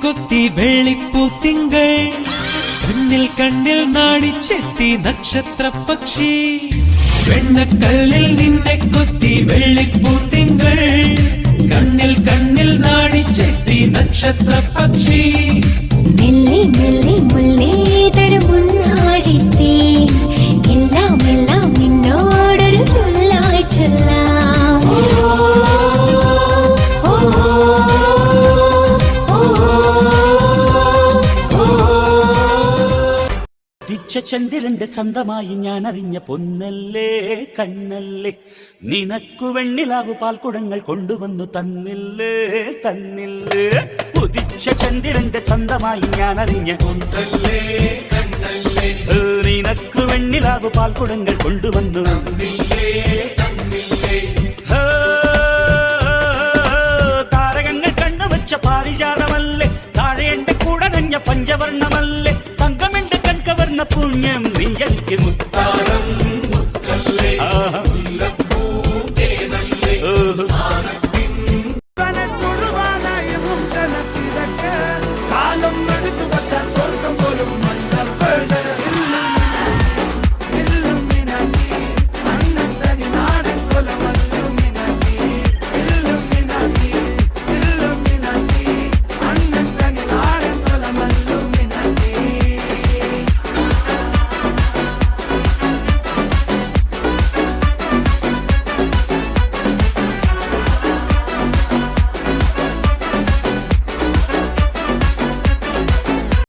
കൊത്തി വെള്ളിപ്പൂത്തിങ്കൾ കണ്ണിൽ കണ്ണിൽ നാടിച്ചെത്തി നക്ഷത്ര പക്ഷി വെണ്ണക്കല്ലിൽ നിന്നെ കൊത്തി വെള്ളിപ്പൂത്തിങ്കൾ കണ്ണിൽ കണ്ണിൽ നാടിച്ചെത്തി നക്ഷത്ര പക്ഷി മെല്ലെ മെല്ലെ മുല്ലേ തരമുന്നാടിത്തേ എല്ലാം എല്ലാം നിന്നോടൊരു ചൊല്ലായി ചൊല്ലാം ചന്ദ്രന്റെ ചന്തമായി ഞാൻ അറിഞ്ഞ പൊന്നല്ലേ കണ്ണല്ലേ നിനക്കു വെണ്ണിലാവു പാൽക്കുടങ്ങൾ കൊണ്ടുവന്നു തന്നില്ലേ തന്നില്ലേ ഉദിച്ച ചന്ദ്രന്റെ ചന്തമായി ഞാൻ അറിഞ്ഞ പൊന്നല്ലേ കണ്ണല്ലേ നിനക്കു വെണ്ണിലാവു പാൽക്കുടങ്ങൾ കൊണ്ടുവന്നു തന്നില്ലേ തന്നില്ലേ താരകങ്ങൾ കണ്ടുവച്ച പാരിജാതമല്ലേ താഴെ എന്റെ കൂടെ നഞ്ഞ പഞ്ചവർണ്ണമല്ലേ തങ്കമെന്റെ കൺകവർണ്ണ പുണ്യം നീ എനിക്ക് മുത്താരം